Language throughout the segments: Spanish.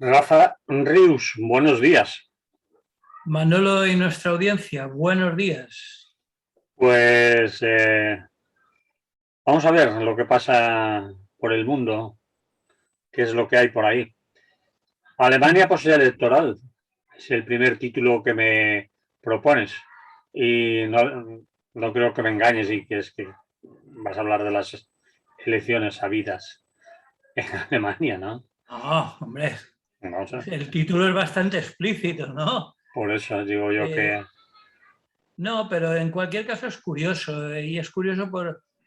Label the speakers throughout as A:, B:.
A: Rafa Rius, buenos días.
B: Manolo y nuestra audiencia, buenos días.
A: Pues vamos a ver lo que pasa por el mundo, qué es lo que hay por ahí. Alemania postelectoral es el primer título que me propones y no creo que me engañes y que es que vas a hablar de las elecciones habidas en Alemania, ¿no?
B: No, hombre,
A: No sé.
B: el título es bastante explícito, ¿no?
A: Por eso digo yo que...
B: No, pero en cualquier caso es curioso, y es curioso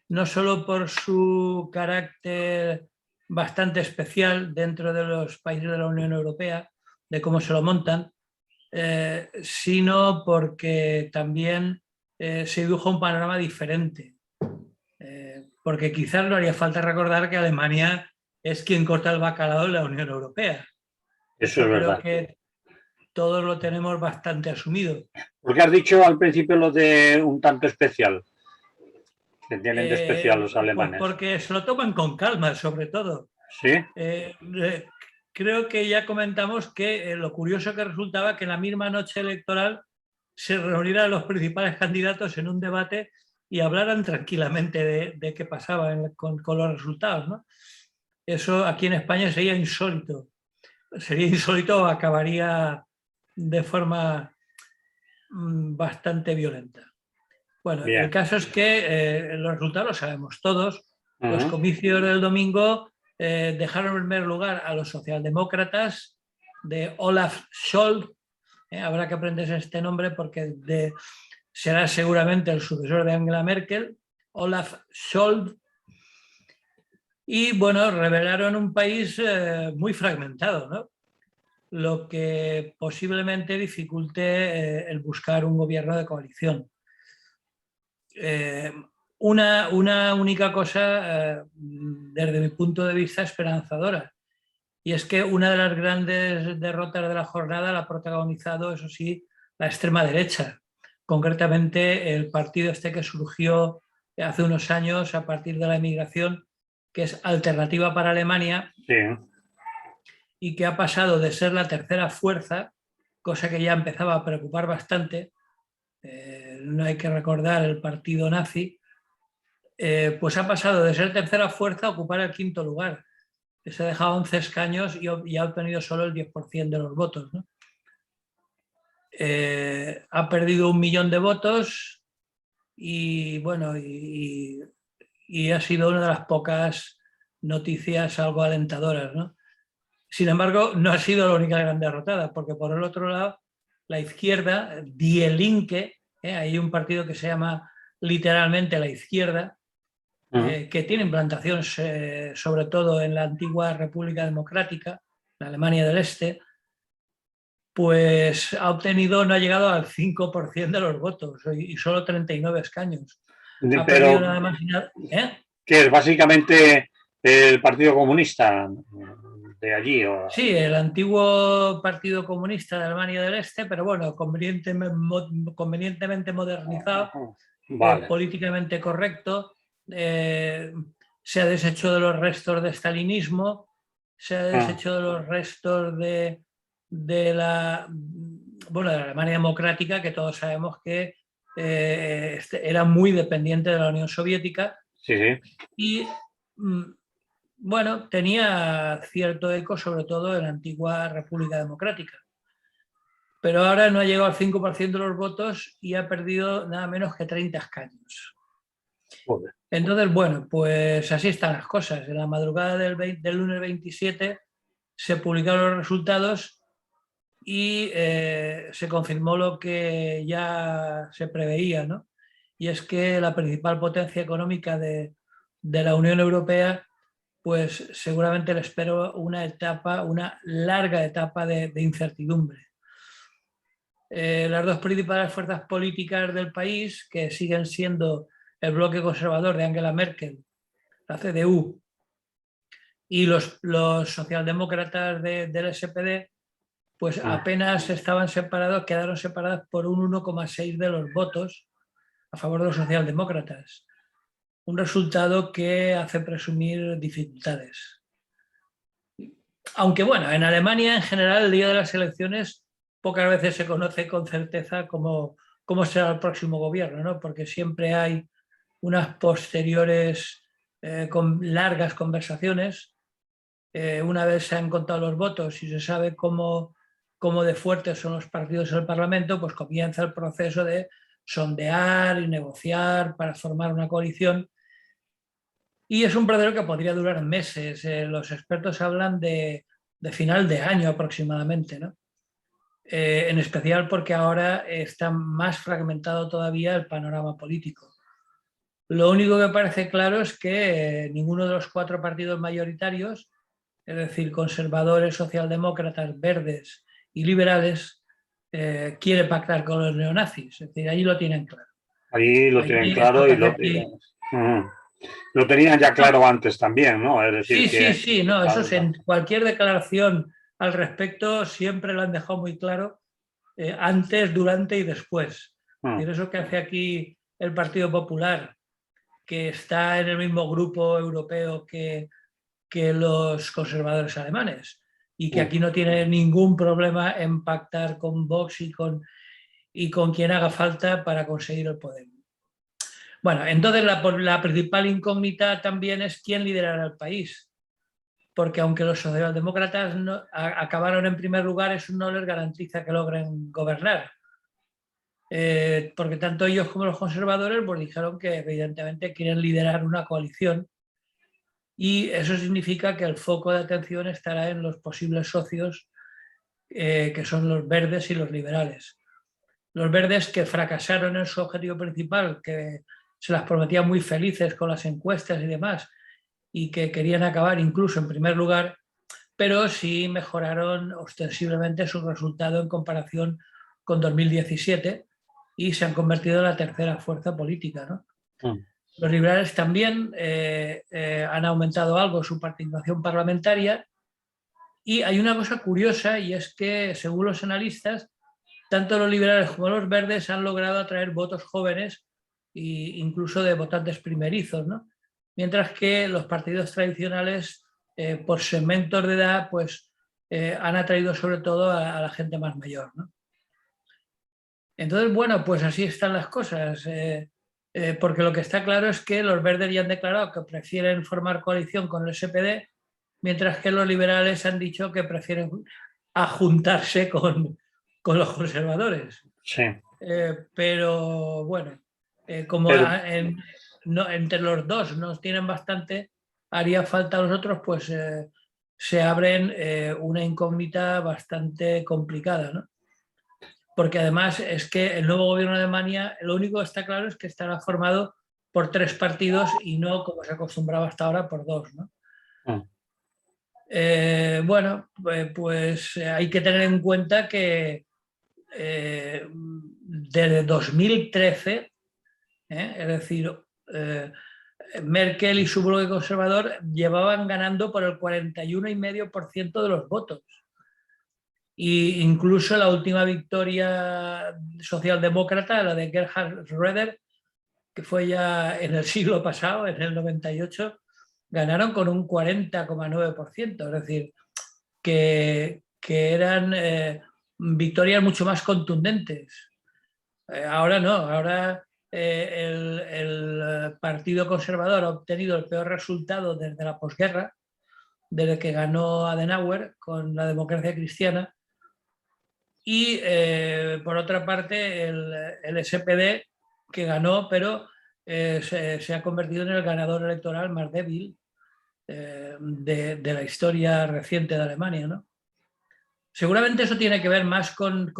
B: no solo por su carácter bastante especial dentro de los países de la Unión Europea, de cómo se lo montan, sino porque también se dibuja un panorama diferente. Porque quizás no haría falta recordar que Alemania es quien corta el bacalao en la Unión Europea.
A: Eso
B: Eso
A: es
B: creo
A: verdad.
B: que todos lo tenemos bastante asumido.
A: Porque has dicho al principio lo de un tanto especial, que tienen de especial los
B: Pues
A: alemanes.
B: porque se lo toman con calma, sobre todo.
A: ¿Sí?
B: Creo que ya comentamos que lo curioso que resultaba que en la misma noche electoral se reunieran los principales candidatos en un debate y hablaran tranquilamente de qué pasaba con los resultados, ¿no? Eso aquí en España sería insólito. Sería insólito, acabaría de forma bastante violenta. Bueno, el
A: Bien.
B: caso es que los resultados los sabemos todos. Los
A: Uh-huh.
B: comicios del domingo dejaron en primer lugar a los socialdemócratas de Olaf Scholz. Habrá que aprenderse este nombre porque será seguramente el sucesor de Angela Merkel, Olaf Scholz. Y bueno, revelaron un país muy fragmentado, ¿no? Lo que posiblemente dificulte el buscar un gobierno de coalición. Una única cosa, desde mi punto de vista, esperanzadora, y es que una de las grandes derrotas de la jornada la ha protagonizado, eso sí, la extrema derecha, concretamente el partido este que surgió hace unos años a partir de la emigración, que es Alternativa para Alemania,
A: Sí.
B: y que ha pasado de ser la tercera fuerza, cosa que ya empezaba a preocupar bastante. No hay que recordar el partido nazi, pues ha pasado de ser tercera fuerza a ocupar el quinto lugar. Se ha dejado 11 escaños y ha obtenido solo el 10% de los votos, ¿no? Ha perdido 1 millón de votos y bueno, y ha sido una de las pocas noticias algo alentadoras, ¿no? Sin embargo, no ha sido la única gran derrotada, porque por el otro lado, la izquierda, Die Linke, hay un partido que se llama literalmente la izquierda,
A: Uh-huh.
B: que tiene implantación sobre todo en la antigua República Democrática, la Alemania del Este, pues no ha llegado al 5% de los votos y solo 39 escaños. Ha perdido
A: Pero,
B: nada más y nada.
A: ¿qué es? Básicamente el Partido Comunista de allí. O...
B: Sí, el antiguo Partido Comunista de Alemania del Este, pero bueno, convenientemente modernizado,
A: Vale.
B: políticamente correcto, se ha deshecho de los restos de stalinismo, se ha deshecho de los restos de la Alemania democrática, que todos sabemos que era muy dependiente de la Unión Soviética,
A: Sí, sí.
B: y bueno, tenía cierto eco sobre todo en la antigua República Democrática. Pero ahora no ha llegado al 5% de los votos y ha perdido nada menos que 30 escaños.
A: Joder.
B: Entonces, bueno, pues así están las cosas. En la madrugada del lunes 27 se publicaron los resultados y se confirmó lo que ya se preveía, ¿no? Y es que la principal potencia económica de la Unión Europea, pues seguramente le espera una larga etapa de incertidumbre. Las dos principales fuerzas políticas del país, que siguen siendo el bloque conservador de Angela Merkel, la CDU, y los socialdemócratas del SPD, pues apenas quedaron separadas por un 1,6 de los votos a favor de los socialdemócratas. Un resultado que hace presumir dificultades. Aunque bueno, en Alemania en general el día de las elecciones pocas veces se conoce con certeza cómo será el próximo gobierno, ¿no? Porque siempre hay unas posteriores con largas conversaciones. Una vez se han contado los votos y se sabe cómo de fuertes son los partidos en el Parlamento, pues comienza el proceso de sondear y negociar para formar una coalición. Y es un proceso que podría durar meses. Los expertos hablan de final de año aproximadamente, ¿no? En especial porque ahora está más fragmentado todavía el panorama político. Lo único que parece claro es que ninguno de los cuatro partidos mayoritarios, es decir, conservadores, socialdemócratas, verdes y liberales, quiere pactar con los neonazis. Es decir, allí lo tienen claro.
A: Ahí lo tienen
B: Allí esto
A: claro y
B: parece aquí.
A: lo tenían ya
B: No,
A: claro antes también, ¿no? Es decir,
B: sí, sí,
A: que
B: sí, no, eso es en cualquier declaración al respecto siempre lo han dejado muy claro, antes, durante y después. Es decir, eso que hace aquí el Partido Popular, que está en el mismo grupo europeo que los conservadores alemanes y que aquí no tiene ningún problema en pactar con Vox y con quien haga falta para conseguir el poder. Bueno, entonces la principal incógnita también es quién liderará el país, porque aunque los socialdemócratas acabaron en primer lugar, eso no les garantiza que logren gobernar. Porque tanto ellos como los conservadores pues dijeron que evidentemente quieren liderar una coalición y eso significa que el foco de atención estará en los posibles socios que son los verdes y los liberales. Los verdes que fracasaron en su objetivo principal, que se las prometían muy felices con las encuestas y demás, y que querían acabar incluso en primer lugar, pero sí mejoraron ostensiblemente su resultado en comparación con 2017 y se han convertido en la tercera fuerza política, ¿no? Los liberales también han aumentado algo su participación parlamentaria y hay una cosa curiosa y es que, según los analistas, tanto los liberales como los verdes han logrado atraer votos jóvenes e incluso de votantes primerizos, ¿no? Mientras que los partidos tradicionales, por segmentos de edad, pues han atraído sobre todo a la gente más mayor, ¿no? Entonces, bueno, pues así están las cosas, porque lo que está claro es que los verdes ya han declarado que prefieren formar coalición con el SPD, mientras que los liberales han dicho que prefieren juntarse con los conservadores.
A: sí.
B: Pero bueno, como
A: Pero,
B: entre los dos nos tienen bastante, haría falta a los otros, pues se abren una incógnita bastante complicada, ¿no? Porque además es que el nuevo gobierno de Alemania, lo único que está claro es que estará formado por tres partidos y no, como se acostumbraba hasta ahora, por dos, ¿no? Bueno, pues hay que tener en cuenta que desde 2013, es decir, Merkel y su bloque conservador llevaban ganando por el 41,5% de los votos. Y incluso la última victoria socialdemócrata, la de Gerhard Schröder, que fue ya en el siglo pasado, en el 98, ganaron con un 40,9%. Es decir, que eran victorias mucho más contundentes. Ahora no, ahora el Partido Conservador ha obtenido el peor resultado desde la posguerra, desde que ganó Adenauer con la democracia cristiana. Y por otra parte el SPD, que ganó, pero se ha convertido en el ganador electoral más débil de la historia reciente de Alemania, ¿no? Seguramente eso tiene que ver más con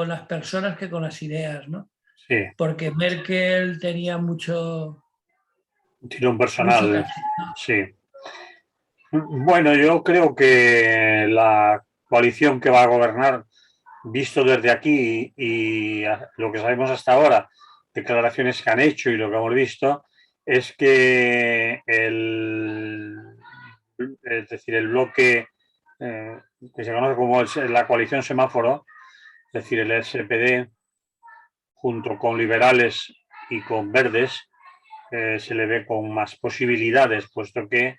B: las personas que con las ideas, ¿no?
A: sí,
B: Porque Merkel tenía mucho
A: tirón personal,
B: caché, ¿no?
A: sí. Bueno, yo creo que la coalición que va a gobernar, visto desde aquí y lo que sabemos hasta ahora, declaraciones que han hecho y lo que hemos visto, es que es decir, el bloque que se conoce como la coalición semáforo, es decir, el SPD, junto con liberales y con verdes, se le ve con más posibilidades, puesto que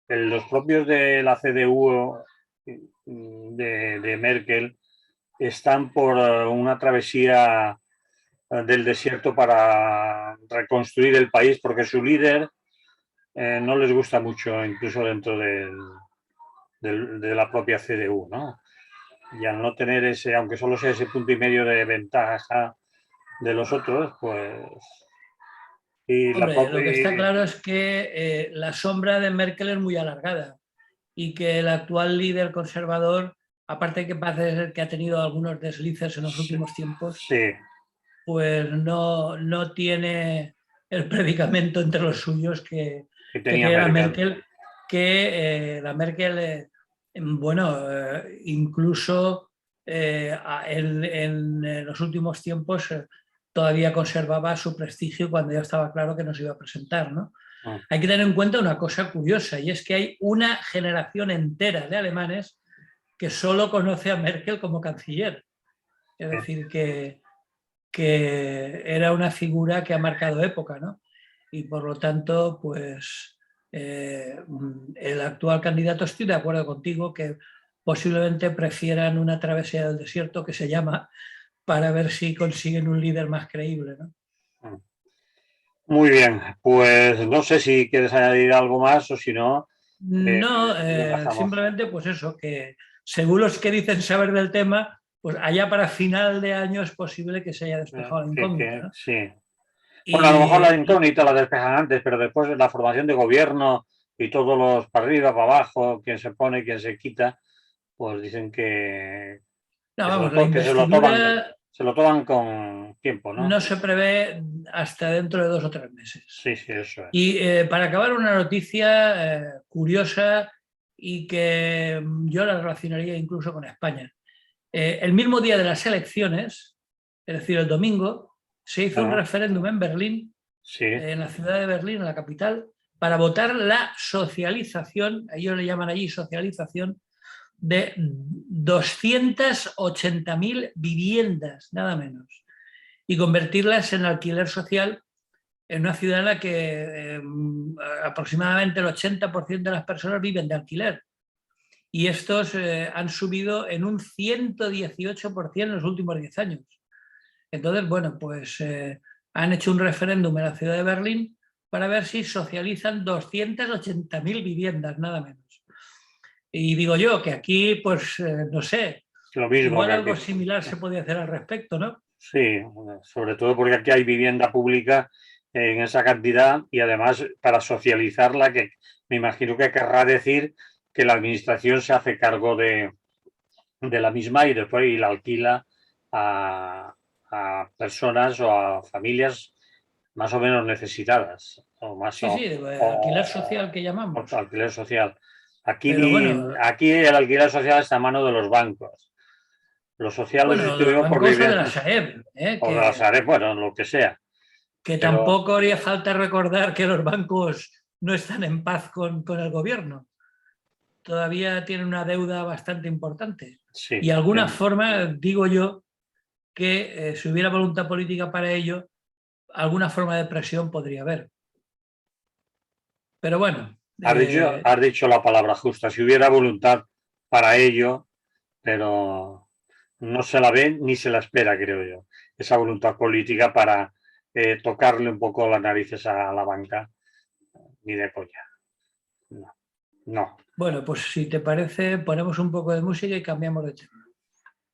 A: los propios de la CDU de Merkel están por una travesía del desierto para reconstruir el país, porque su líder no les gusta mucho, incluso dentro de la propia CDU, ¿no? Y al no tener ese, aunque solo sea ese punto y medio de ventaja de los otros, pues... Y la
B: Hombre, lo que está
A: propia...
B: claro es que la sombra de Merkel es muy alargada y que el actual líder conservador, aparte de que parece ser que ha tenido algunos deslices en los últimos tiempos,
A: Sí,
B: pues no tiene el predicamento entre los suyos
A: que
B: que
A: tenía
B: tiene
A: Merkel.
B: La Merkel, bueno, incluso en los últimos tiempos todavía conservaba su prestigio cuando ya estaba claro que no se iba a presentar, ¿no?
A: Mm.
B: Hay que tener en cuenta una cosa curiosa, y es que hay una generación entera de alemanes que solo conoce a Merkel como canciller. Es decir, que era una figura que ha marcado época, ¿no? Y por lo tanto, pues el actual candidato, estoy de acuerdo contigo, que posiblemente prefieran una travesía del desierto que se llama para ver si consiguen un líder más creíble, ¿no?
A: Muy bien, pues no sé si quieres añadir algo más o si no,
B: No,
A: lo dejamos.
B: simplemente pues eso, que según los que dicen saber del tema, pues allá para final de año es posible que se haya despejado la incógnita, ¿no?
A: Sí. Bueno, a lo mejor la
B: Y
A: incógnita la despejan antes, pero después de la formación de gobierno y todos los para arriba, para abajo, quién se pone, quién se quita, pues dicen
B: no, vamos, la
A: que
B: investidura
A: se lo toman con tiempo, ¿no?
B: no se prevé hasta dentro de 2 o 3 meses.
A: Sí, sí, eso es.
B: Y para acabar, una noticia curiosa y que yo la relacionaría incluso con España. El mismo día de las elecciones, es decir, el domingo, se hizo un
A: Bueno,
B: referéndum en Berlín,
A: sí,
B: en la ciudad de Berlín, en la capital, para votar la socialización, ellos le llaman allí socialización, de 280.000 viviendas, nada menos, y convertirlas en alquiler social en una ciudad en la que aproximadamente el 80% de las personas viven de alquiler. Y estos han subido en un 118% en los últimos 10 años. Entonces, bueno, pues han hecho un referéndum en la ciudad de Berlín para ver si socializan 280.000 viviendas, nada menos. Y digo yo que aquí, pues, no sé,
A: lo mismo
B: igual
A: que
B: algo
A: aquí.
B: similar se podía hacer al respecto, ¿no?
A: Sí, sobre todo porque aquí hay vivienda pública en esa cantidad y además para socializarla, que me imagino que querrá decir que la administración se hace cargo de la misma y después y la alquila a personas o a familias más o menos necesitadas o más
B: Sí, sí, alquiler social que
A: o
B: llamamos.
A: alquiler social.
B: Pero bueno,
A: Aquí el alquiler social está a mano de los bancos. Lo social lo
B: bueno, de los
A: sustituimos por
B: bancos o de la
A: vivienda
B: Sareb,
A: o de las áreas, bueno, lo que sea.
B: que
A: Pero
B: tampoco haría falta recordar que los bancos no están en paz con el gobierno. Todavía tienen una deuda bastante importante. Y
A: sí,
B: de alguna forma, digo yo, que si hubiera voluntad política para ello, alguna forma de presión podría haber. Pero bueno,
A: has dicho la palabra justa. Si hubiera voluntad para ello, pero no se la ve ni se la espera, creo yo, esa voluntad política para tocarle un poco las narices a la banca, ni de coña. No, no.
B: bueno, pues si te parece, ponemos un poco de música y cambiamos de tema.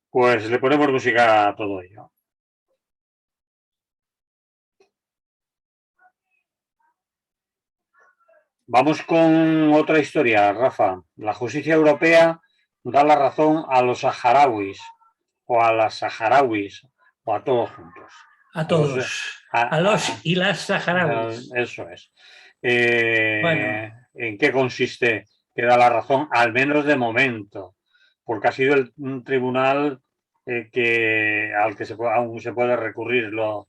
A: Pues le ponemos música a todo ello. Vamos con otra historia, Rafa. La justicia europea da la razón a los saharauis o a las saharauis o a todos juntos.
B: A
A: A los,
B: todos, a los y las saharauis.
A: eso es.
B: Bueno,
A: ¿En qué consiste que da la razón, al menos de momento? Porque ha sido un tribunal al que aún se puede recurrir lo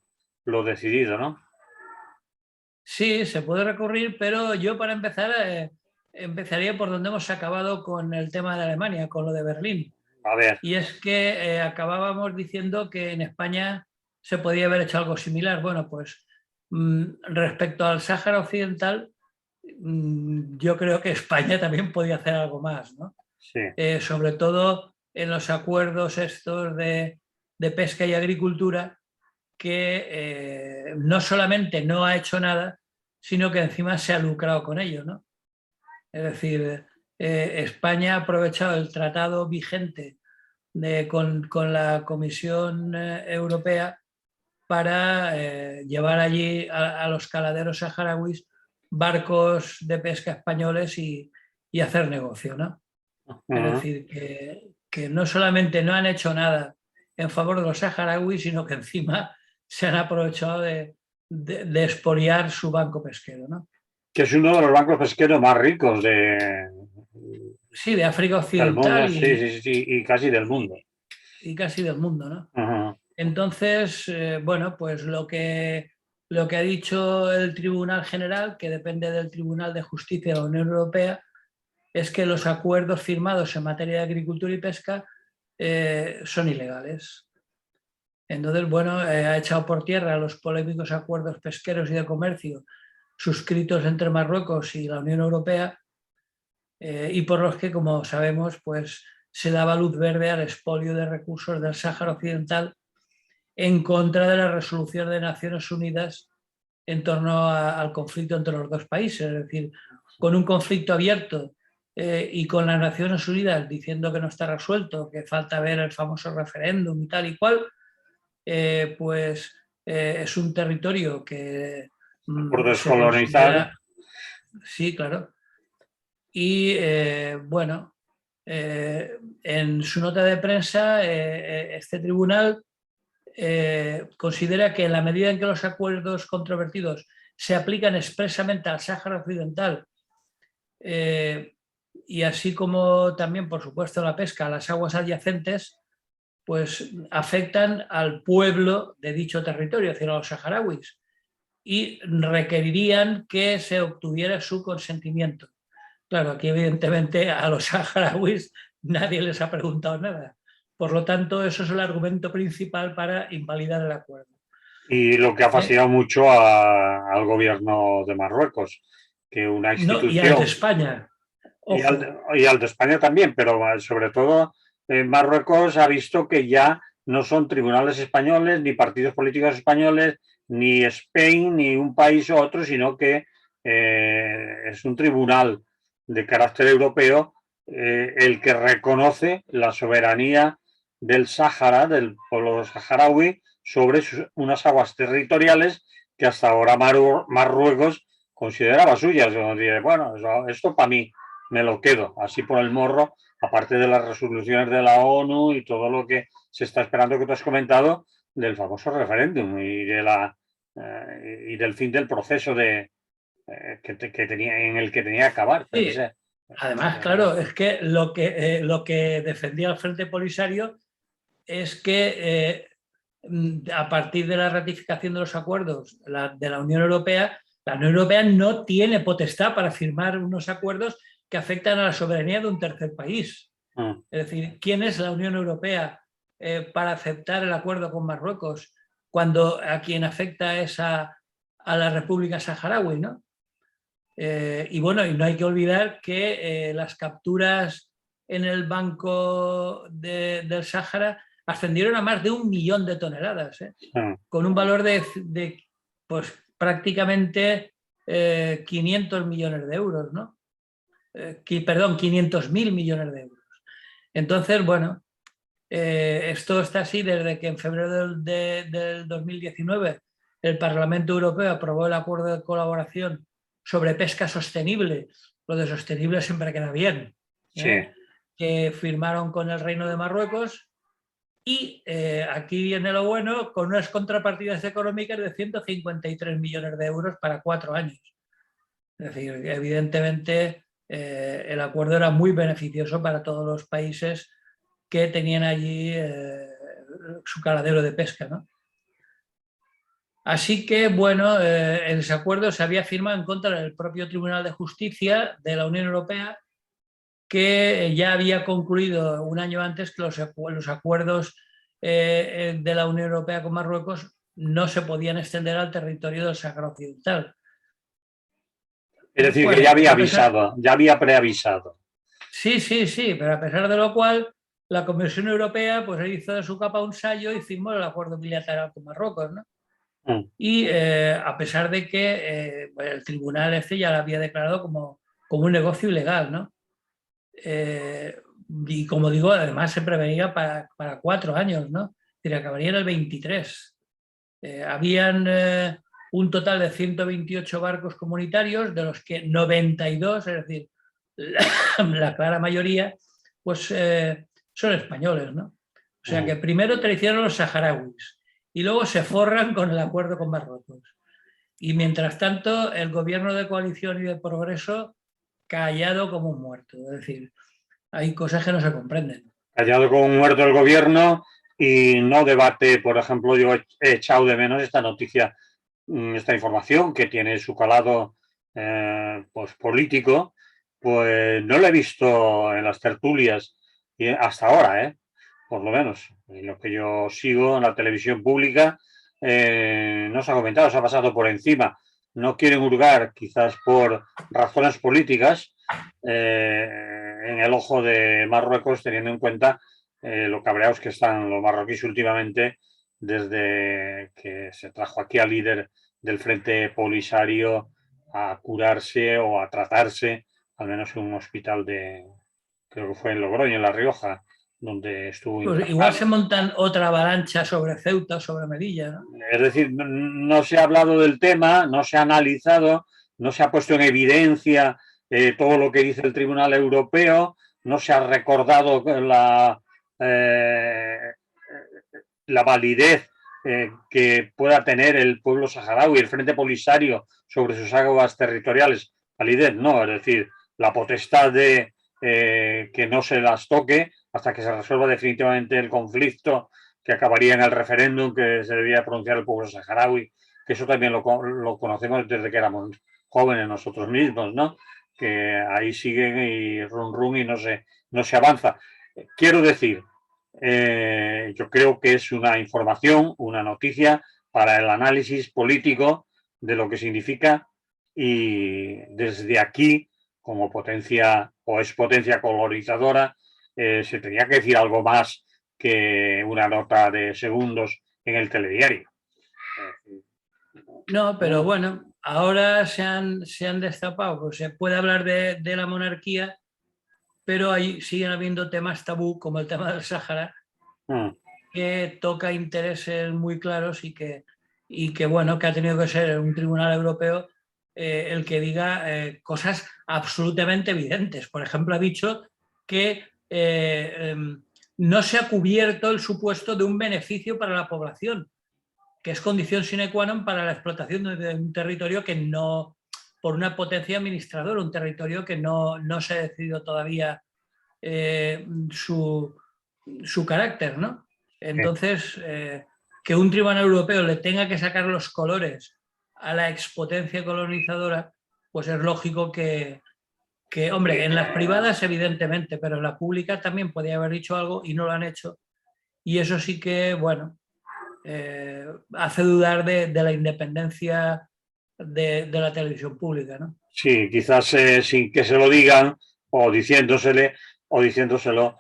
A: decidido, ¿no?
B: sí, se puede recurrir, pero yo para empezar empezaría por donde hemos acabado con el tema de Alemania, con lo de Berlín.
A: A ver,
B: Y es que acabábamos diciendo que en España se podía haber hecho algo similar. Bueno, pues respecto al Sáhara Occidental, yo creo que España también podía hacer algo más, ¿no?
A: Sí.
B: Sobre todo en los acuerdos estos de pesca y agricultura, que no solamente no ha hecho nada, sino que encima se ha lucrado con ello, ¿no? Es decir, España ha aprovechado el tratado vigente con la Comisión Europea para llevar allí a los caladeros saharauis barcos de pesca españoles y hacer negocio, ¿no? Es decir, que no solamente no han hecho nada en favor de los saharauis, sino que encima se han aprovechado de expoliar su banco pesquero, ¿no?
A: Que es uno de los bancos pesqueros más ricos
B: Sí, de África
A: del mundo,
B: Occidental
A: sí, sí, sí, y casi del mundo.
B: y casi del mundo, ¿no?
A: Ajá.
B: Entonces, bueno, pues lo que ha dicho el Tribunal General, que depende del Tribunal de Justicia de la Unión Europea, es que los acuerdos firmados en materia de agricultura y pesca son ilegales. Entonces, bueno, ha echado por tierra los polémicos acuerdos pesqueros y de comercio suscritos entre Marruecos y la Unión Europea, y por los que, como sabemos, pues se daba luz verde al expolio de recursos del Sáhara Occidental en contra de la resolución de Naciones Unidas en torno al conflicto entre los dos países. Es decir, con un conflicto abierto y con las Naciones Unidas diciendo que no está resuelto, que falta ver el famoso referéndum y tal y cual, es un territorio que
A: Por
B: se
A: descolonizar.
B: considera, sí, claro, y bueno, en su nota de prensa, este tribunal considera que en la medida en que los acuerdos controvertidos se aplican expresamente al Sáhara Occidental, y así como también, por supuesto, la pesca a las aguas adyacentes, pues afectan al pueblo de dicho territorio, es decir, a los saharauis, y requerirían que se obtuviera su consentimiento. Claro, aquí evidentemente a los saharauis nadie les ha preguntado nada. Por lo tanto, eso es el argumento principal para invalidar el acuerdo.
A: Y lo que ha fastidiado mucho al gobierno de Marruecos, que una
B: No, y al de
A: institución,
B: España,
A: y
B: ojo.
A: al de España también, pero sobre todo Marruecos ha visto que ya no son tribunales españoles, ni partidos políticos españoles, ni Spain, ni un país u otro, sino que es un tribunal de carácter europeo el que reconoce la soberanía del Sáhara, del pueblo saharaui, sobre unas aguas territoriales que hasta ahora Marruecos consideraba suyas. Bueno, esto para mí me lo quedo así por el morro, aparte de las resoluciones de la ONU y todo lo que se está esperando que tú has comentado del famoso referéndum y del fin del proceso que tenía, en el que tenía que acabar.
B: Sí, además, claro, es que lo que defendía el Frente Polisario es que a partir de la ratificación de los acuerdos de la Unión Europea no tiene potestad para firmar unos acuerdos que afectan a la soberanía de un tercer país. Es decir, ¿quién es la Unión Europea para aceptar el acuerdo con Marruecos cuando a quien afecta es a la República Saharaui, ¿no? Y bueno, y no hay que olvidar que las capturas en el Banco del Sáhara ascendieron a más de 1 millón de toneladas, con un valor de pues, prácticamente 500 millones de euros, ¿no? Perdón, 500.000 millones de euros. Entonces, bueno, esto está así desde que en febrero del 2019 el Parlamento Europeo aprobó el acuerdo de colaboración sobre pesca sostenible. Lo de sostenible siempre queda bien.
A: Sí.
B: Que firmaron con el Reino de Marruecos, y aquí viene lo bueno, con unas contrapartidas económicas de 153 millones de euros para 4 años. Es decir, evidentemente el acuerdo era muy beneficioso para todos los países que tenían allí su caladero de pesca, ¿no? Así que, bueno, el desacuerdo se había firmado en contra del propio Tribunal de Justicia de la Unión Europea, que ya había concluido un año antes que los acuerdos de la Unión Europea con Marruecos no se podían extender al territorio del Sáhara Occidental.
A: Es decir, que
B: Bueno,
A: ya había
B: a pesar,
A: avisado, ya había preavisado.
B: sí, sí, sí, pero a pesar de lo cual, la Comisión Europea pues hizo de su capa un sallo y firmó el acuerdo bilateral con Marruecos, ¿no?
A: Mm.
B: Y a pesar de que bueno, el tribunal este ya lo había declarado como un negocio ilegal, ¿no? Eh, y como digo, además se preveía para 4 años, ¿no? Es decir, acabaría en el 23. Habían un total de 128 barcos comunitarios, de los que 92, es decir, la clara mayoría, pues son españoles, ¿no? O sea que primero traicionan los saharauis y luego se forran con el acuerdo con Marruecos. Y mientras tanto, el gobierno de coalición y de progreso callado como un muerto. Es decir, hay cosas que no se comprenden.
A: Callado como un muerto el gobierno y no debate, por ejemplo, yo he echado de menos esta noticia, esta información que tiene su calado pues político, pues no lo he visto en las tertulias y hasta ahora, por lo menos, en lo que yo sigo en la televisión pública, no se ha comentado, se ha pasado por encima. No quieren hurgar, quizás por razones políticas, en el ojo de Marruecos, teniendo en cuenta lo cabreados que están los marroquíes últimamente desde que se trajo aquí al líder del Frente Polisario a curarse o a tratarse, al menos en un hospital de, creo que fue en Logroño, en La Rioja, donde estuvo
B: Pues igual se
A: internado.
B: montan otra avalancha sobre Ceuta, sobre Melilla, ¿no?
A: Es decir, no se ha hablado del tema, no se ha analizado, no se ha puesto en evidencia todo lo que dice el Tribunal Europeo, no se ha recordado eh, la validez que pueda tener el pueblo saharaui, el Frente Polisario sobre sus aguas territoriales. Validez no, es decir, la potestad de que no se las toque hasta que se resuelva definitivamente el conflicto que acabaría en el referéndum que se debía pronunciar el pueblo saharaui, que eso también lo conocemos desde que éramos jóvenes nosotros mismos, ¿no? Que ahí siguen y run y no se avanza. Quiero decir, yo creo que es una información, una noticia para el análisis político de lo que significa y desde aquí, como potencia o es potencia colonizadora, se tenía que decir algo más que una nota de segundos en el telediario.
B: No, pero bueno, ahora se han destapado, pues se puede hablar de la monarquía, pero ahí siguen habiendo temas tabú, como el tema del Sáhara, que toca intereses muy claros y que bueno, que ha tenido que ser un tribunal europeo el que diga cosas absolutamente evidentes. Por ejemplo, ha dicho que no se ha cubierto el supuesto de un beneficio para la población, que es condición sine qua non para la explotación de un territorio que no, por una potencia administradora, un territorio que no se ha decidido todavía su carácter, ¿no? Entonces, que un tribunal europeo le tenga que sacar los colores a la expotencia colonizadora, pues es lógico que, hombre, en las privadas evidentemente, pero en la pública también podía haber dicho algo y no lo han hecho. Y eso sí que, bueno, hace dudar de la independencia de la televisión pública, ¿no?
A: Sí, quizás sin que se lo digan o diciéndoselo,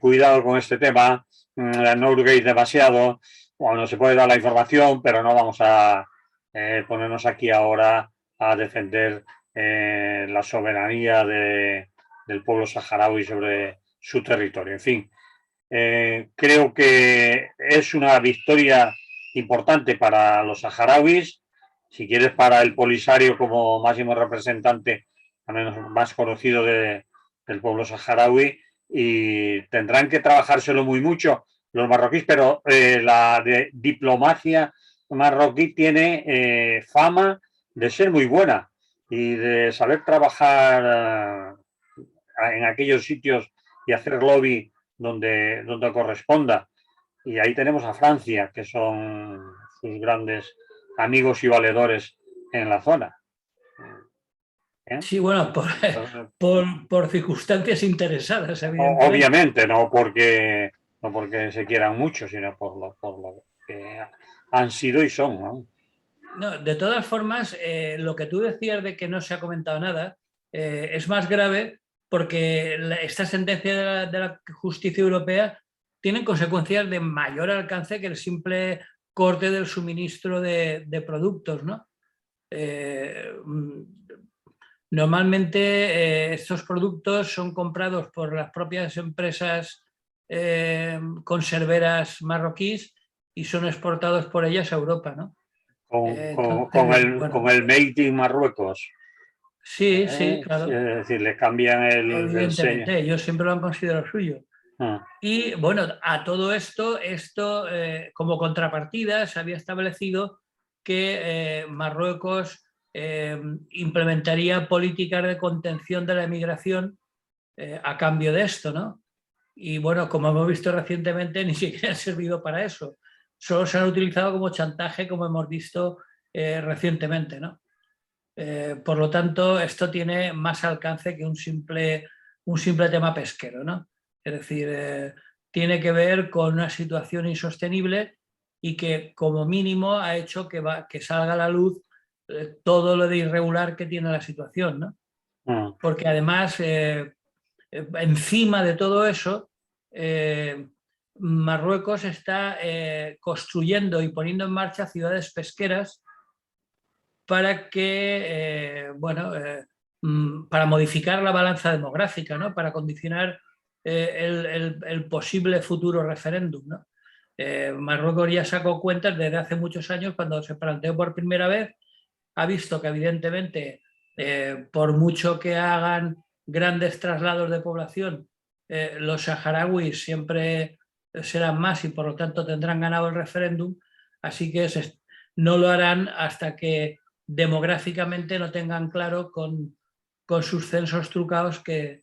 A: cuidado con este tema, no hurguéis demasiado, bueno, se puede dar la información, pero no vamos a ponernos aquí ahora a defender la soberanía del pueblo saharaui sobre su territorio. En fin, creo que es una victoria importante para los saharauis, si quieres para el Polisario como máximo representante, al menos más conocido del pueblo saharaui, y tendrán que trabajárselo muy mucho los marroquíes, pero la diplomacia marroquí tiene fama de ser muy buena y de saber trabajar en aquellos sitios y hacer lobby donde corresponda. Y ahí tenemos a Francia, que son sus grandes amigos y valedores en la zona. ¿Eh?
B: Sí, bueno, por circunstancias interesadas, evidentemente.
A: Obviamente, no porque se quieran mucho, sino por lo que han sido y son, ¿no?
B: No, de todas formas, lo que tú decías de que no se ha comentado nada es más grave porque esta sentencia de la justicia europea tiene consecuencias de mayor alcance que el simple corte del suministro de productos, ¿no? Normalmente estos productos son comprados por las propias empresas conserveras marroquíes y son exportados por ellas a Europa, ¿no? Entonces, bueno,
A: Con el Made in Marruecos.
B: sí, sí,
A: Es
B: claro,
A: decir, le cambian el sello.
B: evidentemente, ellos siempre lo han considerado suyo.
A: Ah,
B: Y bueno, a todo esto, como contrapartida se había establecido que Marruecos implementaría políticas de contención de la emigración a cambio de esto, ¿no? Y bueno, como hemos visto recientemente, ni siquiera han servido para eso. Solo se han utilizado como chantaje, como hemos visto recientemente, ¿no? Por lo tanto, esto tiene más alcance que un simple tema pesquero, ¿no? Es decir, tiene que ver con una situación insostenible y que como mínimo ha hecho que salga a la luz todo lo de irregular que tiene la situación, ¿no?
A: ah,
B: Porque además, encima de todo eso, Marruecos está construyendo y poniendo en marcha ciudades pesqueras para para modificar la balanza demográfica, ¿no? Para condicionar el posible futuro referéndum, ¿no? Marruecos ya sacó cuentas desde hace muchos años cuando se planteó por primera vez, ha visto que evidentemente por mucho que hagan grandes traslados de población, los saharauis siempre serán más y por lo tanto tendrán ganado el referéndum, así que no lo harán hasta que demográficamente no tengan claro con sus censos trucados que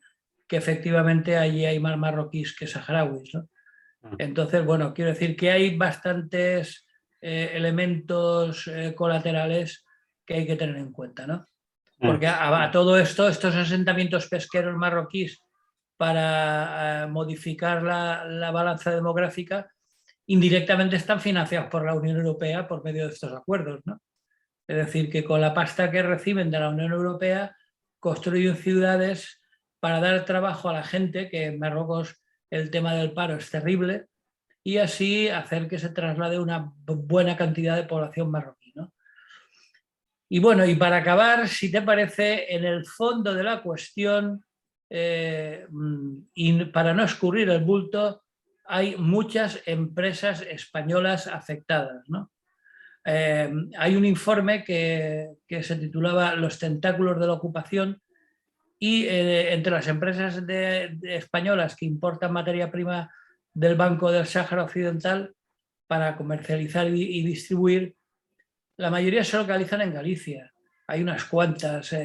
B: efectivamente allí hay más marroquíes que saharauis, ¿no?
A: ah,
B: Entonces, bueno, quiero decir que hay bastantes elementos colaterales que hay que tener en cuenta, ¿no?
A: ah,
B: Porque a todo esto, estos asentamientos pesqueros marroquíes para modificar la balanza demográfica, indirectamente están financiados por la Unión Europea por medio de estos acuerdos, ¿no? Es decir, que con la pasta que reciben de la Unión Europea construyen ciudades para dar trabajo a la gente, que en Marruecos el tema del paro es terrible, y así hacer que se traslade una buena cantidad de población marroquí, ¿no? Y bueno, y para acabar, si te parece, en el fondo de la cuestión, y para no escurrir el bulto, hay muchas empresas españolas afectadas, ¿no? Hay un informe que se titulaba Los tentáculos de la ocupación y entre las empresas españolas que importan materia prima del Banco del Sáhara Occidental para comercializar y distribuir, la mayoría se localizan en Galicia. Hay unas cuantas,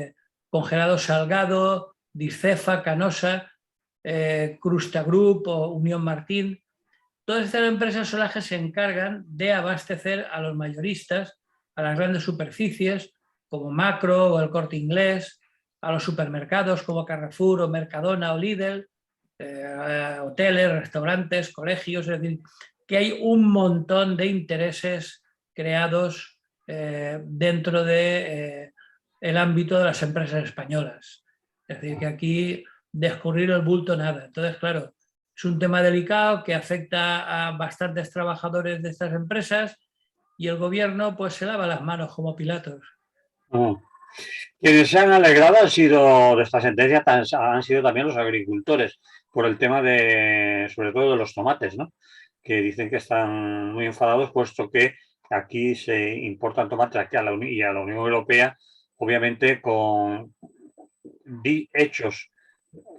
B: Congelado Salgado, Discefa, Canosa, Crusta Group o Unión Martín. Todas estas empresas son las que se encargan de abastecer a los mayoristas, a las grandes superficies como Macro o el Corte Inglés, a los supermercados como Carrefour o Mercadona o Lidl, hoteles, restaurantes, colegios, es decir, que hay un montón de intereses creados dentro de el ámbito de las empresas españolas. Es decir, que aquí de escurrir el bulto nada. Entonces, claro, es un tema delicado que afecta a bastantes trabajadores de estas empresas y el gobierno pues se lava las manos como Pilatos.
A: ah. Quienes se han alegrado de esta sentencia han sido también los agricultores, por el tema sobre todo de los tomates, ¿no? Que dicen que están muy enfadados, puesto que aquí se importan tomates aquí y a la Unión Europea, obviamente hechos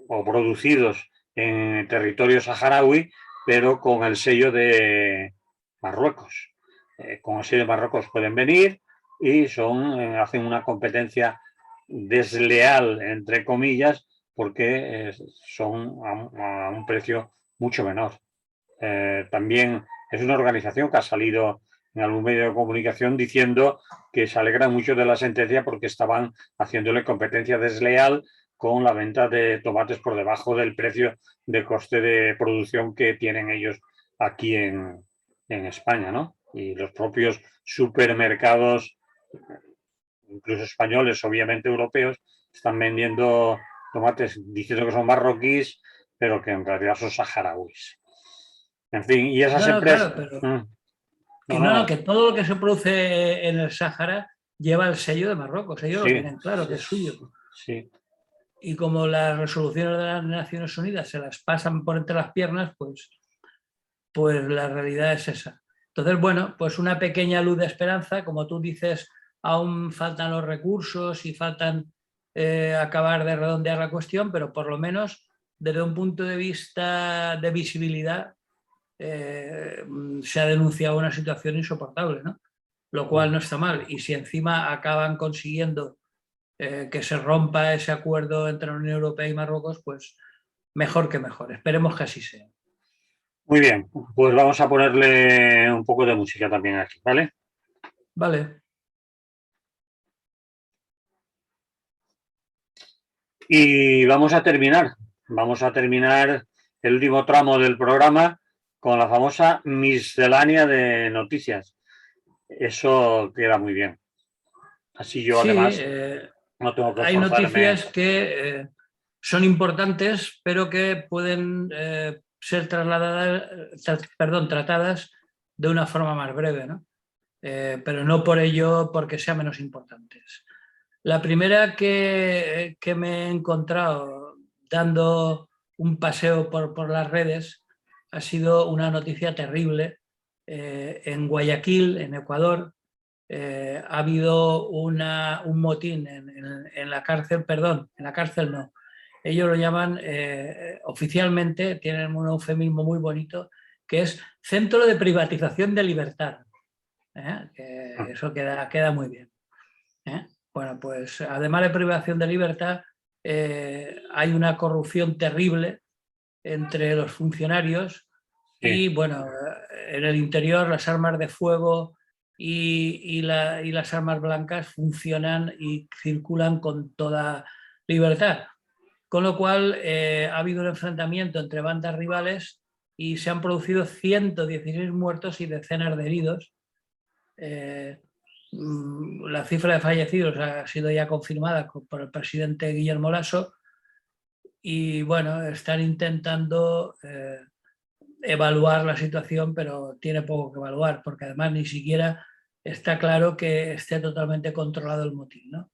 A: o producidos en territorio saharaui, pero con el sello de Marruecos. Con el sello de Marruecos pueden venir y hacen una competencia desleal, entre comillas, porque son a un precio mucho menor. También es una organización que ha salido en algún medio de comunicación diciendo que se alegra mucho de la sentencia porque estaban haciéndole competencia desleal con la venta de tomates por debajo del precio de coste de producción que tienen ellos aquí en España, ¿no? Y los propios supermercados incluso españoles, obviamente europeos, están vendiendo tomates diciendo que son marroquíes, pero que en realidad son saharauis. En fin, y esas
B: No,
A: empresas...
B: claro, pero
A: No,
B: no,
A: no,
B: que todo lo que se produce en el Sáhara lleva el sello de Marruecos, ellos lo
A: sí,
B: tienen claro que es suyo.
A: sí.
B: Y como las resoluciones de las Naciones Unidas se las pasan por entre las piernas, pues la realidad es esa. Entonces, bueno, pues una pequeña luz de esperanza, como tú dices, aún faltan los recursos y faltan acabar de redondear la cuestión, pero por lo menos desde un punto de vista de visibilidad se ha denunciado una situación insoportable, ¿no? Lo cual no está mal. Y si encima acaban consiguiendo que se rompa ese acuerdo entre la Unión Europea y Marruecos, pues mejor que mejor. Esperemos que así sea.
A: Muy bien, pues vamos a ponerle un poco de música también aquí, ¿vale?
B: Vale.
A: Y vamos a terminar el último tramo del programa con la famosa miscelánea de noticias. Eso queda muy bien. Así yo
B: Sí,
A: además no tengo que
B: hay
A: esforzarme.
B: noticias que son importantes, pero que pueden ser tratadas de una forma más breve, ¿no? Pero no por ello porque sean menos importantes. La primera que me he encontrado dando un paseo por las redes ha sido una noticia terrible. En Guayaquil, en Ecuador, ha habido un motín en la cárcel, perdón, en la cárcel no. Ellos lo llaman oficialmente, tienen un eufemismo muy bonito, que es Centro de Privatización de Libertad. Que eso queda muy bien. Bueno, pues además de privación de libertad, hay una corrupción terrible entre los funcionarios
A: Sí.
B: y, bueno, en el interior las armas de fuego y las armas blancas funcionan y circulan con toda libertad. Con lo cual ha habido un enfrentamiento entre bandas rivales y se han producido 116 muertos y decenas de heridos. La cifra de fallecidos ha sido ya confirmada por el presidente Guillermo Lasso y bueno, están intentando evaluar la situación, pero tiene poco que evaluar porque además ni siquiera está claro que esté totalmente controlado el motín, ¿no?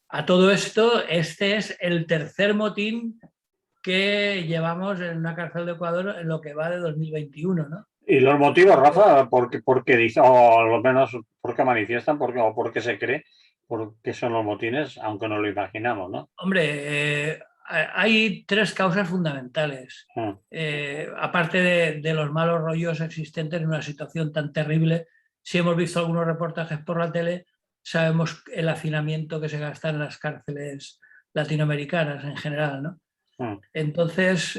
B: A todo esto, este es el tercer motín que llevamos en una cárcel de Ecuador en lo que va de 2021, ¿no?
A: ¿Y los motivos, Rafa? ¿Por qué dice, o al menos por qué manifiestan, o por qué se cree, por qué son los motines, aunque no lo imaginamos, ¿no?
B: Hombre, hay tres causas fundamentales. Aparte de los malos rollos existentes en una situación tan terrible, si hemos visto algunos reportajes por la tele, sabemos el hacinamiento que se gasta en las cárceles latinoamericanas en general, ¿no? Entonces,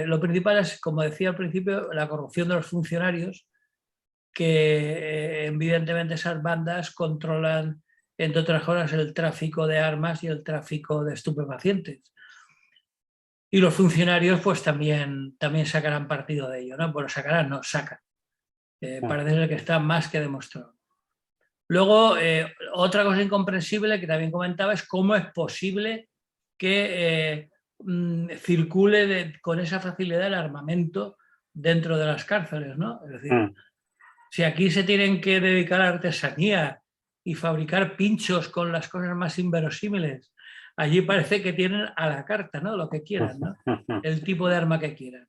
B: lo principal es, como decía al principio, la corrupción de los funcionarios, que evidentemente esas bandas controlan, entre otras cosas, el tráfico de armas y el tráfico de estupefacientes. Y los funcionarios pues también sacarán partido de ello, ¿no? Bueno, sacarán, no, sacan. Parece ser que está más que demostrado. Luego, otra cosa incomprensible que también comentaba es cómo es posible que circule con esa facilidad el armamento dentro de las cárceles, ¿no? Es decir, si aquí se tienen que dedicar a la artesanía y fabricar pinchos con las cosas más inverosímiles, allí parece que tienen a la carta, ¿no? Lo que quieran, ¿no? El tipo de arma que quieran.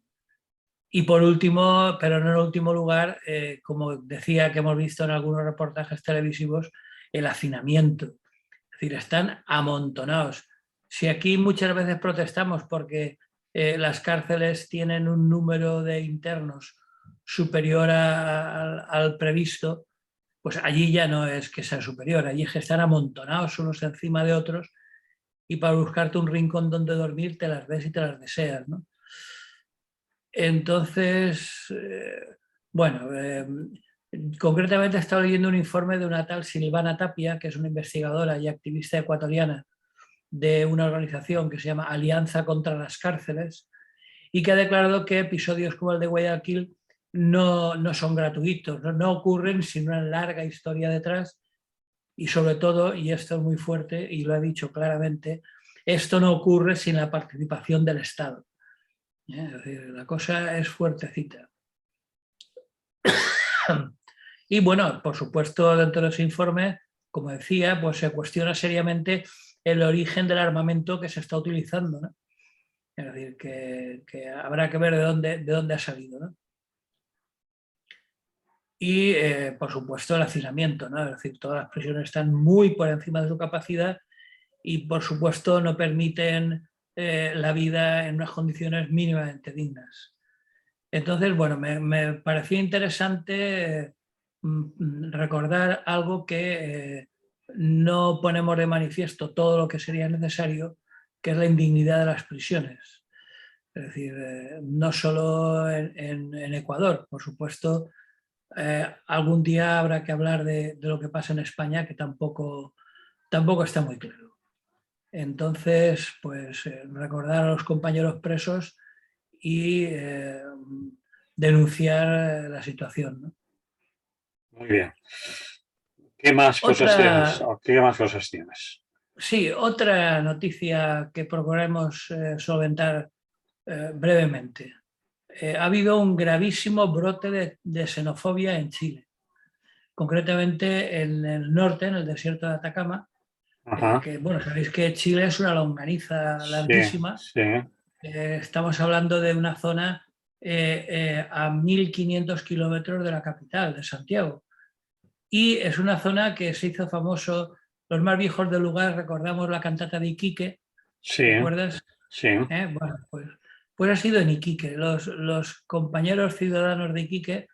B: Y por último, pero no en último lugar, como decía que hemos visto en algunos reportajes televisivos, el hacinamiento. Es decir, están amontonados. Si aquí muchas veces protestamos porque las cárceles tienen un número de internos superior al previsto, pues allí ya no es que sea superior, allí es que están amontonados unos encima de otros y para buscarte un rincón donde dormir te las ves y te las deseas, ¿no? Entonces, bueno, concretamente he estado leyendo un informe de una tal Silvana Tapia, que es una investigadora y activista ecuatoriana de una organización que se llama Alianza contra las Cárceles y que ha declarado que episodios como el de Guayaquil no son gratuitos, no ocurren sin una larga historia detrás y sobre todo, y esto es muy fuerte y lo he dicho claramente, esto no ocurre sin la participación del Estado. Es decir, la cosa es fuertecita. Y bueno, por supuesto, dentro de ese informe, como decía, pues se cuestiona seriamente el origen del armamento que se está utilizando, ¿no? Es decir, que habrá que ver de dónde ha salido, ¿no? Y, por supuesto, el hacinamiento, ¿no? Es decir, todas las prisiones están muy por encima de su capacidad y, por supuesto, no permiten la vida en unas condiciones mínimamente dignas. Entonces, bueno, me parecía interesante recordar algo que no ponemos de manifiesto todo lo que sería necesario, que es la indignidad de las prisiones. Es decir, no solo en Ecuador, por supuesto, algún día habrá que hablar de lo que pasa en España, que tampoco está muy claro. Entonces, pues recordar a los compañeros presos y denunciar la situación, ¿no?
A: Muy bien. ¿Qué más cosas tienes?
B: Otra,
A: ¿Qué más cosas tienes?
B: sí, otra noticia que procuraremos solventar brevemente. Ha habido un gravísimo brote de xenofobia en Chile, concretamente en el norte, en el desierto de Atacama,
A: Ajá.
B: que, bueno, sabéis que Chile es una longaniza
A: Sí,
B: larguísima.
A: sí,
B: Estamos hablando de una zona a 1.500 kilómetros de la capital, de Santiago. Y es una zona que se hizo famoso, los más viejos del lugar recordamos la cantata de Iquique,
A: sí,
B: ¿te acuerdas?
A: sí.
B: Bueno, pues ha sido en Iquique. Los compañeros ciudadanos de Iquique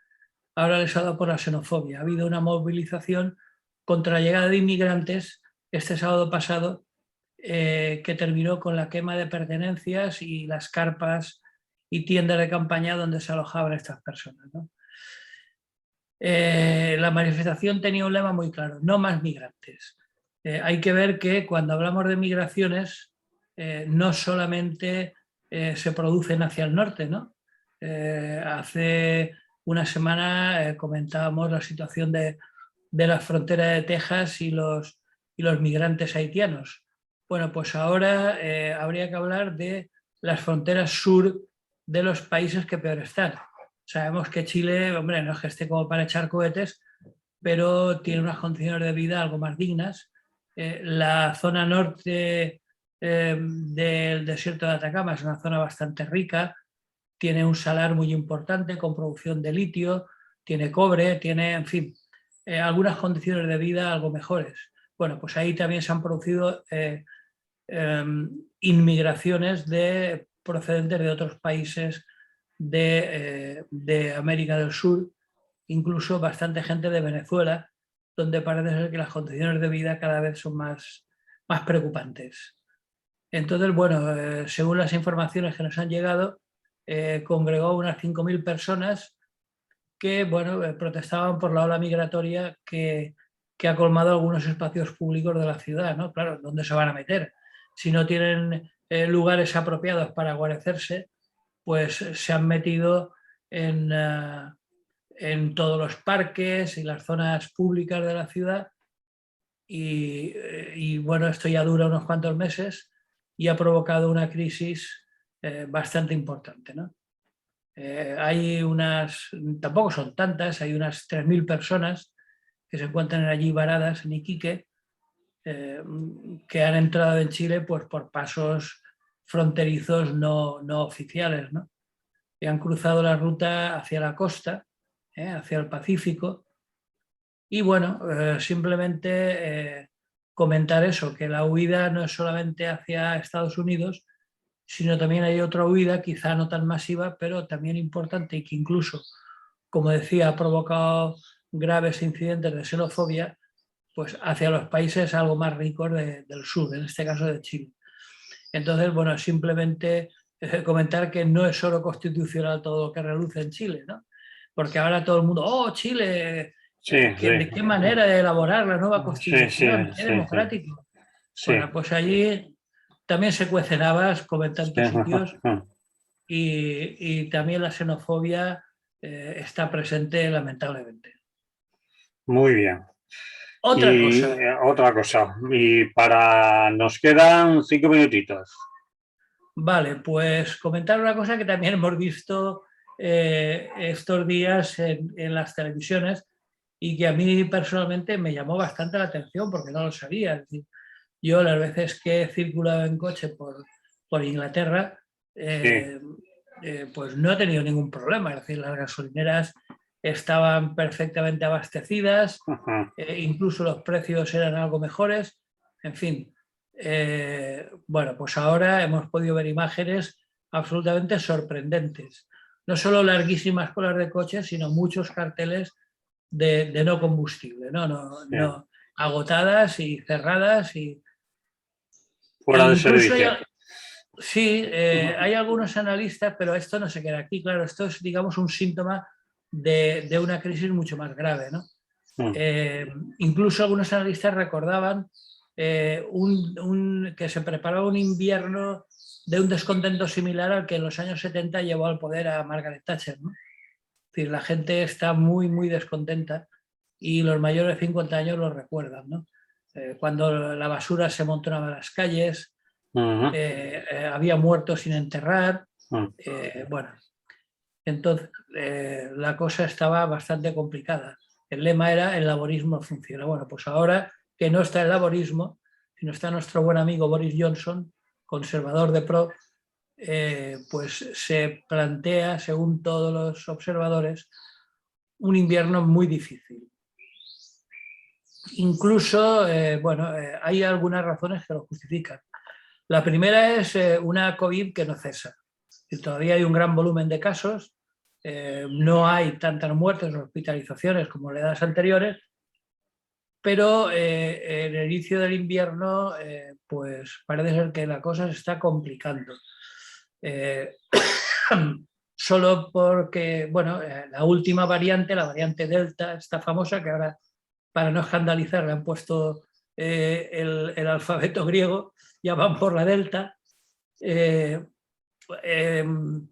B: ahora les ha dado por la xenofobia. Ha habido una movilización contra la llegada de inmigrantes este sábado pasado que terminó con la quema de pertenencias y las carpas y tiendas de campaña donde se alojaban estas personas, ¿no? La manifestación tenía un lema muy claro: no más migrantes. Hay que ver que cuando hablamos de migraciones no solamente se producen hacia el norte, ¿no? Hace una semana comentábamos la situación de la frontera de Texas y los migrantes haitianos. Bueno, pues ahora habría que hablar de las fronteras sur de los países que peor están. Sabemos que Chile, hombre, no es que esté como para echar cohetes, pero tiene unas condiciones de vida algo más dignas. La zona norte del desierto de Atacama es una zona bastante rica, tiene un salar muy importante con producción de litio, tiene cobre, tiene, en fin, algunas condiciones de vida algo mejores. Bueno, pues ahí también se han producido inmigraciones procedentes de otros países de América del Sur, incluso bastante gente de Venezuela, donde parece ser que las condiciones de vida cada vez son más preocupantes. Entonces, bueno, según las informaciones que nos han llegado, congregó unas 5.000 personas que, bueno, protestaban por la ola migratoria que ha colmado algunos espacios públicos de la ciudad, ¿no? Claro, ¿dónde se van a meter? Si no tienen lugares apropiados para guarecerse, pues se han metido en todos los parques y las zonas públicas de la ciudad y bueno, esto ya dura unos cuantos meses y ha provocado una crisis bastante importante, ¿no? Hay tampoco son tantas, hay unas 3.000 personas que se encuentran allí varadas en Iquique, que han entrado en Chile pues, por pasos fronterizos no oficiales, ¿no? Y han cruzado la ruta hacia la costa, hacia el Pacífico. Y bueno, simplemente comentar eso, que la huida no es solamente hacia Estados Unidos, sino también hay otra huida, quizá no tan masiva, pero también importante y que incluso, como decía, ha provocado graves incidentes de xenofobia, pues hacia los países algo más ricos del sur, en este caso de Chile. Entonces, bueno, simplemente comentar que no es solo constitucional todo lo que reluce en Chile, ¿no? Porque ahora todo el mundo, oh, Chile,
A: Sí, sí,
B: ¿de qué manera de elaborar la nueva
A: sí, sí,
B: constitución? Qué
A: sí, sí,
B: democrático.
A: sí.
B: Bueno, pues allí también se cuecen habas, como en
A: Sí.
B: tantos sitios, y también la xenofobia está presente lamentablemente.
A: Muy bien.
B: Otra cosa.
A: Otra cosa. Nos quedan 5 minutitos.
B: Vale, pues comentar una cosa que también hemos visto estos días en las televisiones y que a mí personalmente me llamó bastante la atención porque no lo sabía. Es decir, yo las veces que he circulado en coche por Inglaterra, pues no he tenido ningún problema. Es decir, las gasolineras estaban perfectamente abastecidas, incluso los precios eran algo mejores. En fin, bueno, pues ahora hemos podido ver imágenes absolutamente sorprendentes. No solo larguísimas colas de coches, sino muchos carteles de no combustible, no, agotadas y cerradas.
A: Fuera de
B: Incluso
A: servicio.
B: sí, hay algunos analistas, pero esto no se queda aquí. Claro, esto es, digamos, un síntoma de una crisis mucho más grave, ¿no? Incluso algunos analistas recordaban que se preparaba un invierno de un descontento similar al que en los años 70 llevó al poder a Margaret Thatcher, ¿no? Es decir, la gente está muy, muy descontenta y los mayores de 50 años lo recuerdan, ¿no? Cuando la basura se amontonaba en las calles, había muertos sin enterrar, bueno, entonces la cosa estaba bastante complicada. El lema era el laborismo funciona. Bueno, pues ahora que no está el laborismo, sino está nuestro buen amigo Boris Johnson, conservador de pro, pues se plantea, según todos los observadores, un invierno muy difícil. Incluso, bueno, hay algunas razones que lo justifican. La primera es una COVID que no cesa. Todavía hay un gran volumen de casos, no hay tantas muertes o hospitalizaciones como en edades anteriores, pero en el inicio del invierno pues parece ser que la cosa se está complicando. Solo porque, bueno, la última variante, la variante Delta, esta famosa, que ahora para no escandalizar le han puesto el alfabeto griego, ya van por la Delta,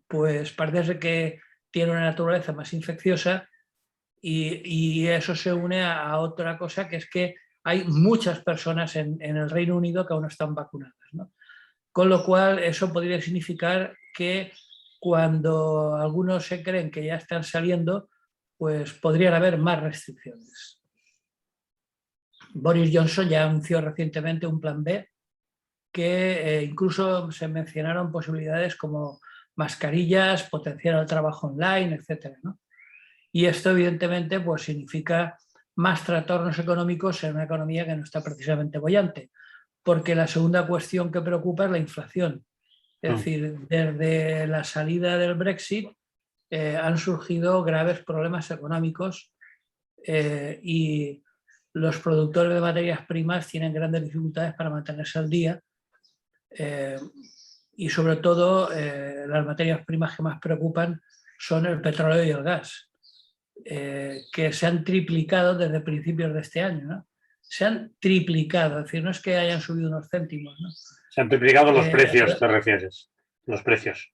B: pues parece que tiene una naturaleza más infecciosa y eso se une a otra cosa, que es que hay muchas personas en el Reino Unido que aún no están vacunadas, ¿no? Con lo cual eso podría significar que cuando algunos se creen que ya están saliendo, pues podrían haber más restricciones. Boris Johnson ya anunció recientemente un plan B que incluso se mencionaron posibilidades como mascarillas, potenciar el trabajo online, etcétera, ¿no? Y esto evidentemente pues significa más trastornos económicos en una economía que no está precisamente boyante, porque la segunda cuestión que preocupa es la inflación. Es decir, desde la salida del Brexit han surgido graves problemas económicos y los productores de materias primas tienen grandes dificultades para mantenerse al día y sobre todo las materias primas que más preocupan son el petróleo y el gas, que se han triplicado desde principios de este año, ¿no? Se han triplicado, es decir, no es que hayan subido unos céntimos, ¿no?
A: Se han triplicado los precios, te refieres, los precios.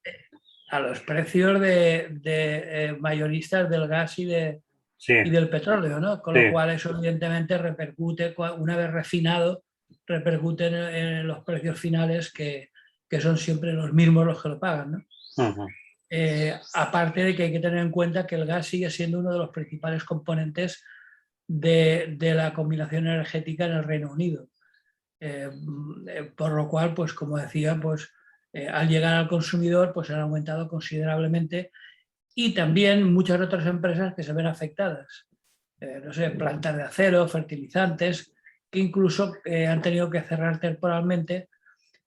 B: A los precios de mayoristas del gas y del petróleo, ¿no? Con lo cual eso evidentemente repercute, una vez refinado, repercute en los precios finales que son siempre los mismos los que lo pagan, ¿no? Aparte de que hay que tener en cuenta que el gas sigue siendo uno de los principales componentes de la combinación energética en el Reino Unido. Por lo cual, pues como decía, pues al llegar al consumidor pues han aumentado considerablemente y también muchas otras empresas que se ven afectadas. No sé, plantas de acero, fertilizantes, que incluso han tenido que cerrar temporalmente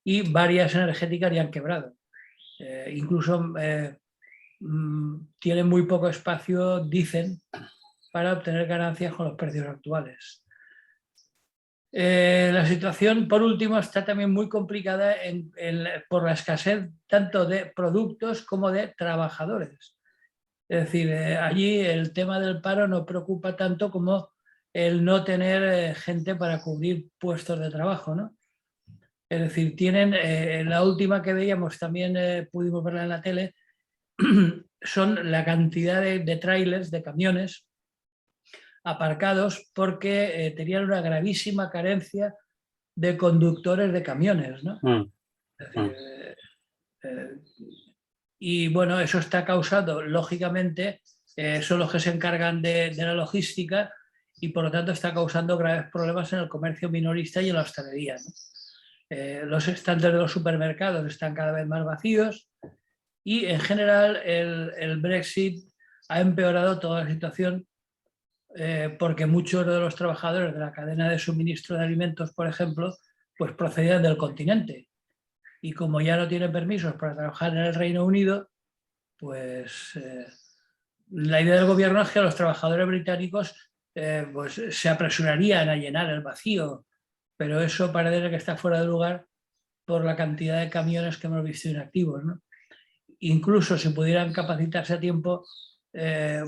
B: y varias energéticas ya han quebrado. Incluso tienen muy poco espacio, dicen, para obtener ganancias con los precios actuales. La situación, por último, está también muy complicada por la escasez tanto de productos como de trabajadores. Es decir, allí el tema del paro no preocupa tanto como el no tener gente para cubrir puestos de trabajo, ¿no? Es decir, tienen, la última que veíamos, también pudimos verla en la tele, son la cantidad de trailers, de camiones aparcados, porque tenían una gravísima carencia de conductores de camiones, ¿no? Es decir, eh, y bueno, eso está causado, lógicamente, son los que se encargan de la logística y por lo tanto está causando graves problemas en el comercio minorista y en la hostelería, ¿no? Los estantes de los supermercados están cada vez más vacíos y en general el Brexit ha empeorado toda la situación, porque muchos de los trabajadores de la cadena de suministro de alimentos, por ejemplo, pues procedían del continente. Y como ya no tienen permisos para trabajar en el Reino Unido, pues la idea del gobierno es que los trabajadores británicos pues, se apresurarían a llenar el vacío, pero eso parece que está fuera de lugar por la cantidad de camiones que hemos visto inactivos, ¿no? Incluso si pudieran capacitarse a tiempo,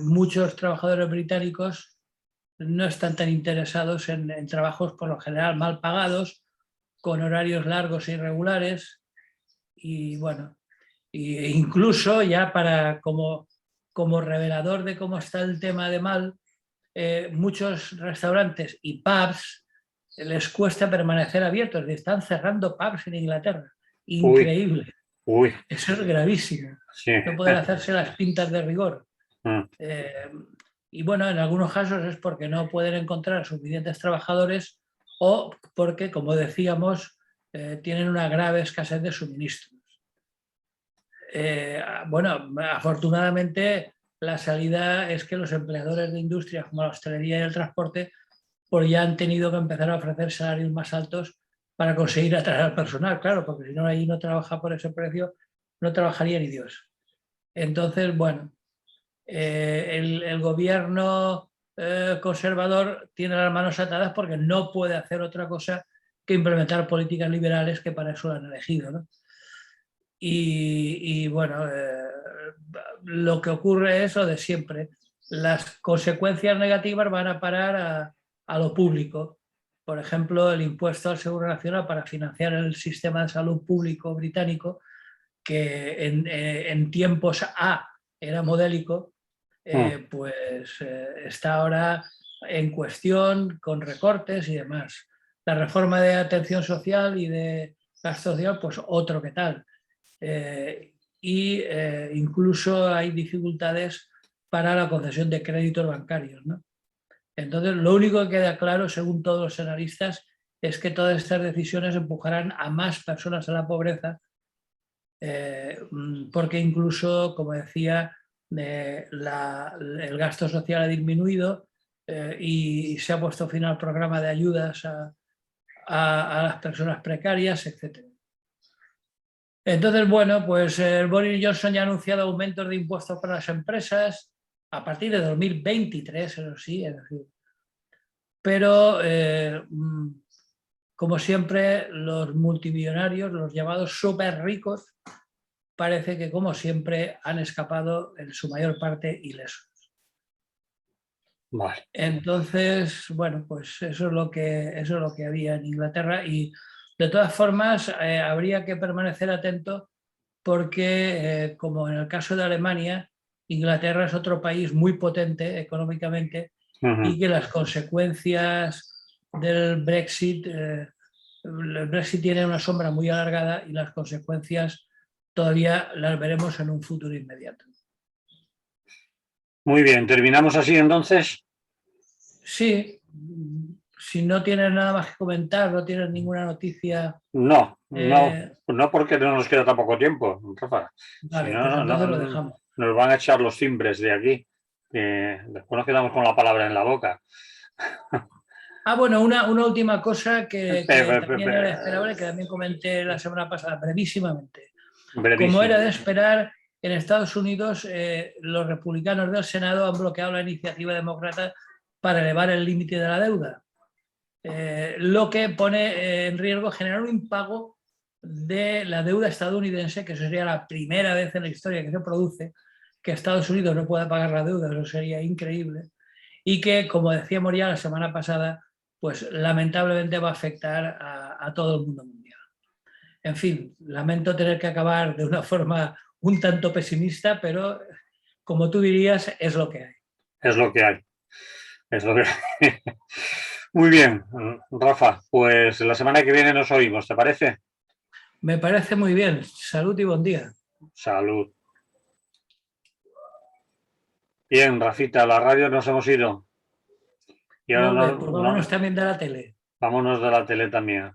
B: muchos trabajadores británicos no están tan interesados en trabajos por lo general mal pagados, con horarios largos e irregulares, y bueno, e incluso ya como revelador de cómo está el tema de mal, muchos restaurantes y pubs les cuesta permanecer abiertos, están cerrando pubs en Inglaterra. Increíble.
A: Uy,
B: Eso es gravísimo.
A: sí.
B: No poder hacerse las pintas de rigor. Y bueno, en algunos casos es porque no pueden encontrar suficientes trabajadores o porque, como decíamos, tienen una grave escasez de suministros. Bueno, afortunadamente la salida es que los empleadores de industrias como la hostelería y el transporte pues ya han tenido que empezar a ofrecer salarios más altos para conseguir atraer al personal, claro, porque si no ahí no trabaja por ese precio, no trabajaría ni Dios. Entonces, bueno, el gobierno conservador tiene las manos atadas porque no puede hacer otra cosa que implementar políticas liberales, que para eso lo han elegido, ¿no? Y bueno, lo que ocurre es lo de siempre. Las consecuencias negativas van a parar a lo público. Por ejemplo, el impuesto al Seguro Nacional para financiar el sistema de salud público británico, que en tiempos A era modélico, pues está ahora en cuestión con recortes y demás. La reforma de atención social y de gasto social, pues otro que tal. Incluso hay dificultades para la concesión de créditos bancarios, ¿no? Entonces, lo único que queda claro, según todos los analistas, es que todas estas decisiones empujarán a más personas a la pobreza, porque incluso, como decía, el gasto social ha disminuido, y se ha puesto fin al programa de ayudas a las personas precarias, etc. Entonces, bueno, pues Boris Johnson ya ha anunciado aumentos de impuestos para las empresas a partir de 2023, eso sí, es decir. Pero, como siempre, los multimillonarios, los llamados súper ricos, parece que, como siempre, han escapado en su mayor parte ilesos.
A: Vale.
B: Entonces, bueno, pues eso es lo que había en Inglaterra, y de todas formas habría que permanecer atento porque, como en el caso de Alemania, Inglaterra es otro país muy potente económicamente y que las consecuencias del Brexit, el Brexit tiene una sombra muy alargada y las consecuencias todavía las veremos en un futuro inmediato.
A: Muy bien, ¿terminamos así entonces?
B: Sí, si no tienes nada más que comentar, no tienes ninguna noticia.
A: No, no porque no nos queda tan poco tiempo, Rafa.
B: Vale,
A: Si no,
B: pues entonces lo dejamos.
A: nos van a echar los cimbres de aquí. Después nos quedamos con la palabra en la boca.
B: Bueno, una última cosa que también era esperable, que también comenté la semana pasada, brevísimamente. Como era de esperar, en Estados Unidos los republicanos del Senado han bloqueado la iniciativa demócrata para elevar el límite de la deuda, lo que pone en riesgo generar un impago de la deuda estadounidense, que eso sería la primera vez en la historia que se produce, que Estados Unidos no pueda pagar la deuda, eso sería increíble, y que, como decíamos ya la semana pasada, pues lamentablemente va a afectar a todo el mundo mundial. En fin, lamento tener que acabar de una forma un tanto pesimista, pero como tú dirías, es lo que hay.
A: Es lo que hay. Es lo que hay. Muy bien, Rafa, pues la semana que viene nos oímos, ¿te parece?
B: Me parece muy bien. Salud y buen día.
A: Salud. Bien, Rafita, a la radio nos hemos ido. Y ahora
B: Molt bé, pues vámonos también de la tele.
A: vámonos de la tele también.